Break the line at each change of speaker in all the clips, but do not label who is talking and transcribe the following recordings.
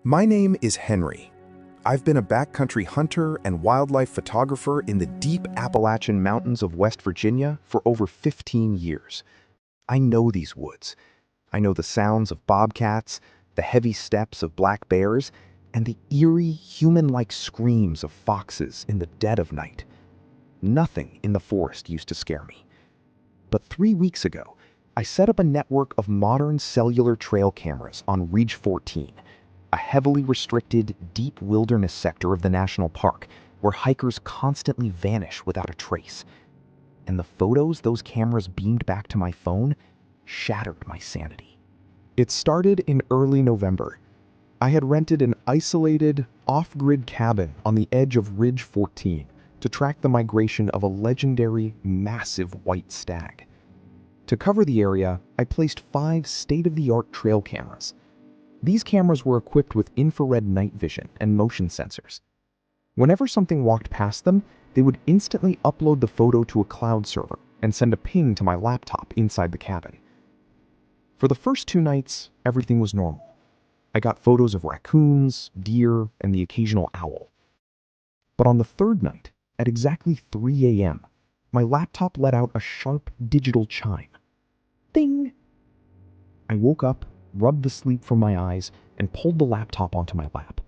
My name is Henry. I've been a backcountry hunter and wildlife photographer in the deep Appalachian Mountains of West Virginia for over 15 years. I know these woods. I know the sounds of bobcats, the heavy steps of black bears, and the eerie, human-like screams of foxes in the dead of night. Nothing in the forest used to scare me. But 3 weeks ago, I set up a network of modern cellular trail cameras on Ridge 14, a heavily restricted, deep wilderness sector of the national park where hikers constantly vanish without a trace. And the photos those cameras beamed back to my phone shattered my sanity. It started in early November. I had rented an isolated, off-grid cabin on the edge of Ridge 14 to track the migration of a legendary, massive white stag. To cover the area, I placed 5 state-of-the-art trail cameras. These cameras were equipped with infrared night vision and motion sensors. Whenever something walked past them, they would instantly upload the photo to a cloud server and send a ping to my laptop inside the cabin. For the first 2 nights, everything was normal. I got photos of raccoons, deer, and the occasional owl. But on the 3rd night, at exactly 3 a.m., my laptop let out a sharp digital chime. Ding! I woke up, rubbed the sleep from my eyes, and pulled the laptop onto my lap.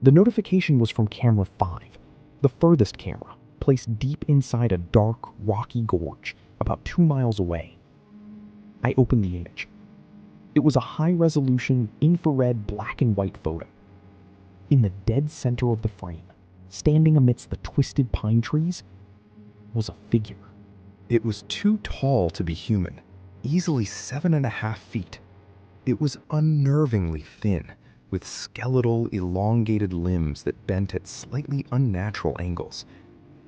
The notification was from camera 5, the furthest camera, placed deep inside a dark, rocky gorge about 2 miles away. I opened the image. It was a high-resolution, infrared black and white photo. In the dead center of the frame, standing amidst the twisted pine trees, was a figure. It was too tall to be human, easily 7.5 feet. It was unnervingly thin, with skeletal, elongated limbs that bent at slightly unnatural angles.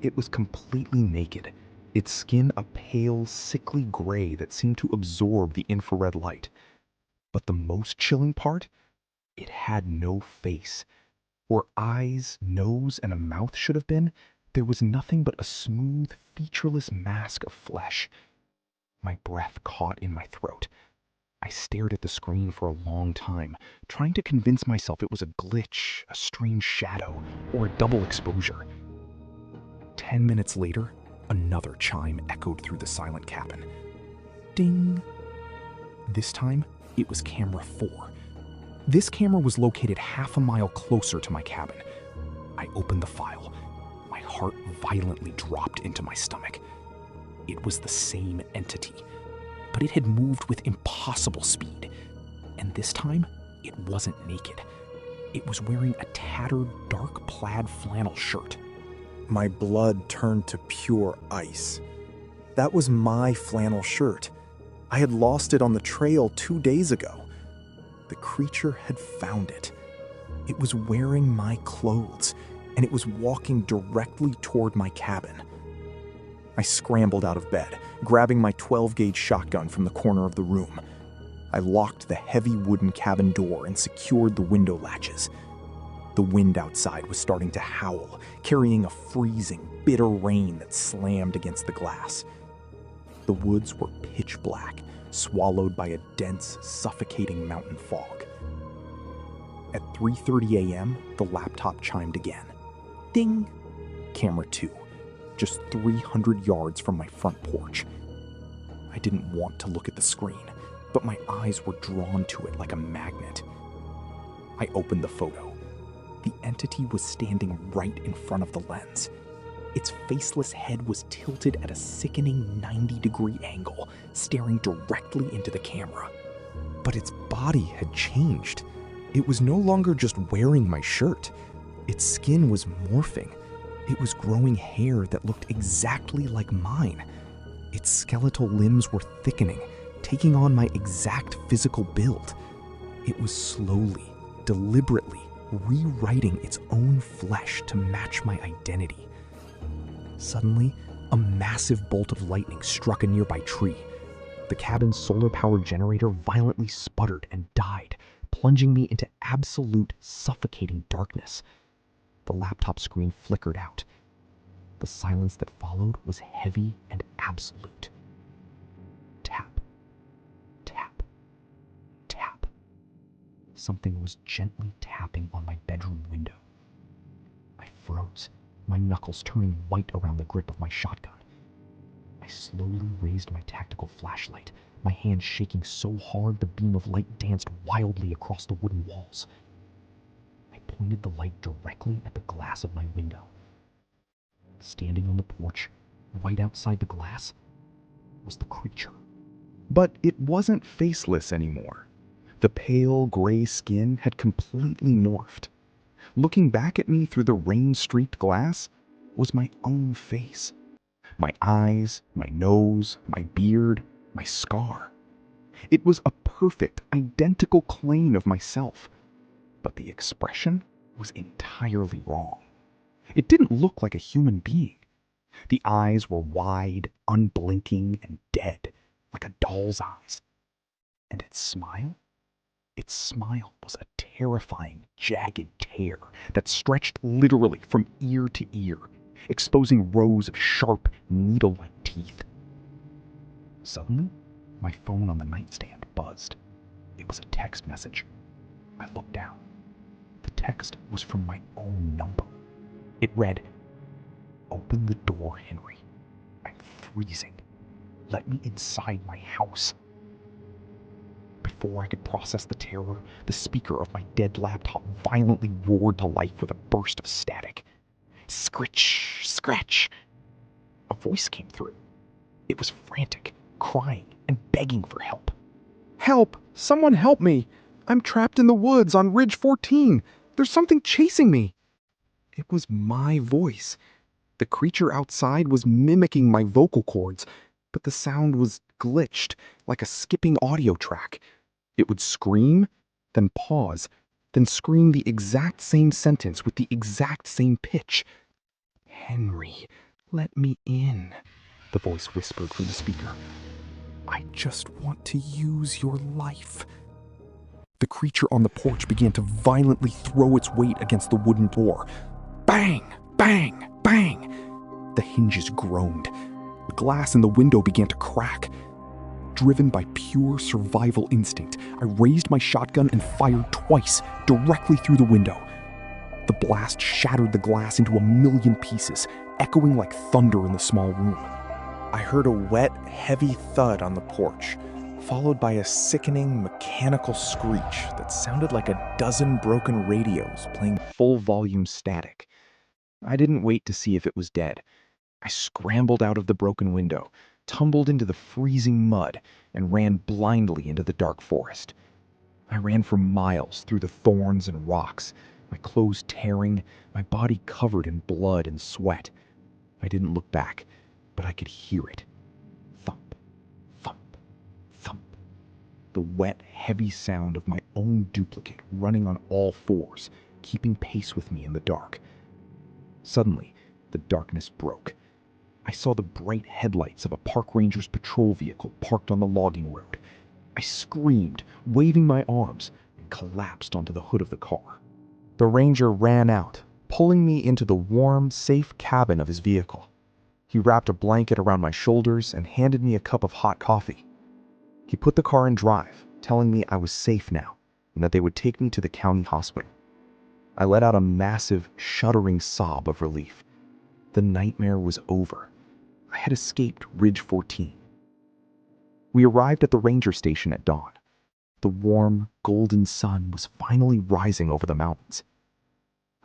It was completely naked, its skin a pale, sickly gray that seemed to absorb the infrared light. But the most chilling part? It had no face. Where eyes, nose, and a mouth should have been, there was nothing but a smooth, featureless mask of flesh. My breath caught in my throat. I stared at the screen for a long time, trying to convince myself it was a glitch, a strange shadow, or a double exposure. 10 minutes later, another chime echoed through the silent cabin. Ding! This time, it was camera 4. This camera was located half a mile closer to my cabin. I opened the file. My heart violently dropped into my stomach. It was the same entity, but it had moved with impossible speed. And this time, it wasn't naked. It was wearing a tattered, dark plaid flannel shirt.
My blood turned to pure ice. That was my flannel shirt. I had lost it on the trail 2 days ago. The creature had found it. It was wearing my clothes, and it was walking directly toward my cabin. I scrambled out of bed, grabbing my 12-gauge shotgun from the corner of the room. I locked the heavy wooden cabin door and secured the window latches. The wind outside was starting to howl, carrying a freezing, bitter rain that slammed against the glass. The woods were pitch black, swallowed by a dense, suffocating mountain fog. At 3:30 a.m., the laptop chimed again. Ding! Camera 2, just 300 yards from my front porch. I didn't want to look at the screen, but my eyes were drawn to it like a magnet. I opened the photo. The entity was standing right in front of the lens. Its faceless head was tilted at a sickening 90-degree angle, staring directly into the camera. But its body had changed. It was no longer just wearing my shirt. Its skin was morphing. It was growing hair that looked exactly like mine. Its skeletal limbs were thickening, taking on my exact physical build. It was slowly, deliberately rewriting its own flesh to match my identity. Suddenly, a massive bolt of lightning struck a nearby tree. The cabin's solar-powered generator violently sputtered and died, plunging me into absolute, suffocating darkness. The laptop screen flickered out. The silence that followed was heavy and absolute. Tap, tap, tap.
something was gently tapping on my bedroom window. I froze, my knuckles turning white around the grip of my shotgun. I slowly raised my tactical flashlight, my hand shaking so hard the beam of light danced wildly across the wooden walls. I pointed the light directly at the glass of my window. Standing on the porch, right outside the glass, was the creature.
But it wasn't faceless anymore. The pale gray skin had completely morphed. Looking back at me through the rain-streaked glass was my own face. My eyes, my nose, my beard, my scar. It was a perfect, identical clone of myself. But the expression was entirely wrong. It didn't look like a human being. The eyes were wide, unblinking, and dead, like a doll's eyes. And its smile? Its smile was a terrifying, jagged tear that stretched literally from ear to ear, exposing rows of sharp, needle-like teeth. Suddenly, my phone on the nightstand buzzed. It was a text message. I looked down. The text was from my own number. It read, "Open the door, Henry. I'm freezing. Let me inside my house." Before I could process the terror, the speaker of my dead laptop violently roared to life with a burst of static. Scritch, scratch. A voice came through. It was frantic, crying, and begging for help.
Help! Someone help me! I'm trapped in the woods on Ridge 14. There's something chasing me. It was my voice. The creature outside was mimicking my vocal cords, but the sound was glitched, like a skipping audio track. It would scream, then pause, then scream the exact same sentence with the exact same pitch. "Henry, let me in," the voice whispered from the speaker. "I just want to use your life." The creature on the porch began to violently throw its weight against the wooden door. Bang! Bang! Bang! The hinges groaned. The glass in the window began to crack. Driven by pure survival instinct, I raised my shotgun and fired twice, directly through the window. The blast shattered the glass into a million pieces, echoing like thunder in the small room. I heard a wet, heavy thud on the porch, followed by a sickening, mechanical screech that sounded like a dozen broken radios playing full-volume static. I didn't wait to see if it was dead. I scrambled out of the broken window, tumbled into the freezing mud, and ran blindly into the dark forest. I ran for miles through the thorns and rocks, my clothes tearing, my body covered in blood and sweat. I didn't look back, but I could hear it. Thump, thump, thump. The wet, heavy sound of my own duplicate running on all fours, keeping pace with me in the dark. Suddenly, the darkness broke. I saw the bright headlights of a park ranger's patrol vehicle parked on the logging road. I screamed, waving my arms, and collapsed onto the hood of the car. The ranger ran out, pulling me into the warm, safe cabin of his vehicle. He wrapped a blanket around my shoulders and handed me a cup of hot coffee. He put the car in drive, telling me I was safe now and that they would take me to the county hospital. I let out a massive, shuddering sob of relief. The nightmare was over. I had escaped Ridge 14. We arrived at the ranger station at dawn. The warm, golden sun was finally rising over the mountains.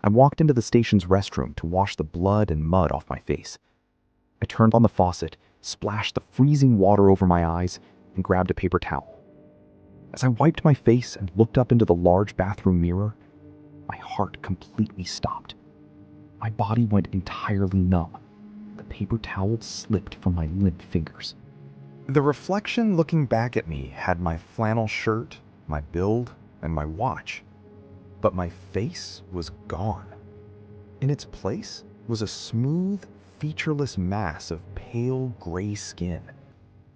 I walked into the station's restroom to wash the blood and mud off my face. I turned on the faucet, splashed the freezing water over my eyes, and grabbed a paper towel. As I wiped my face and looked up into the large bathroom mirror, my heart completely stopped. My body went entirely numb. The paper towel slipped from my limp fingers. The reflection looking back at me had my flannel shirt, my build, and my watch. But my face was gone. In its place was a smooth, featureless mass of pale gray skin.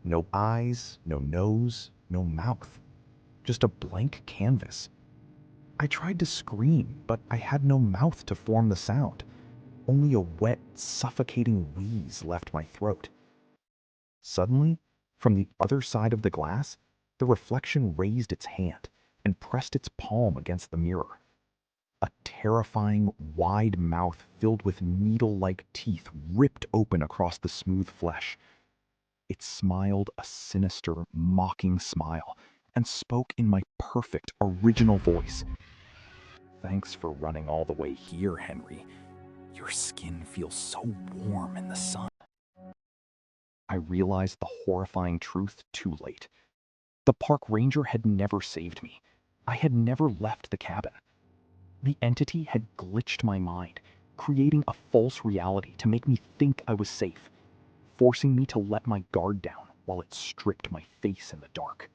No eyes, no nose, no mouth. Just a blank canvas. I tried to scream, but I had no mouth to form the sound. Only a wet, suffocating wheeze left my throat. Suddenly, from the other side of the glass, the reflection raised its hand
and pressed its palm against the mirror. A terrifying, wide mouth filled with needle-like teeth ripped open across the smooth flesh. It smiled a sinister, mocking smile and spoke in my perfect, original voice. "Thanks for running all the way here, Henry. Your skin feels so warm in the sun." I realized the horrifying truth too late. The park ranger had never saved me. I had never left the cabin. The entity had glitched my mind, creating a false reality to make me think I was safe, forcing me to let my guard down while it stripped my face in the dark.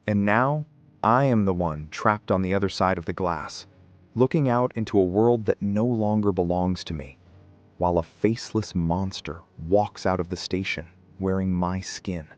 And now, I am the one trapped on the other side of the glass, looking out into a world that no longer belongs to me, while a faceless monster walks out of the station wearing my skin.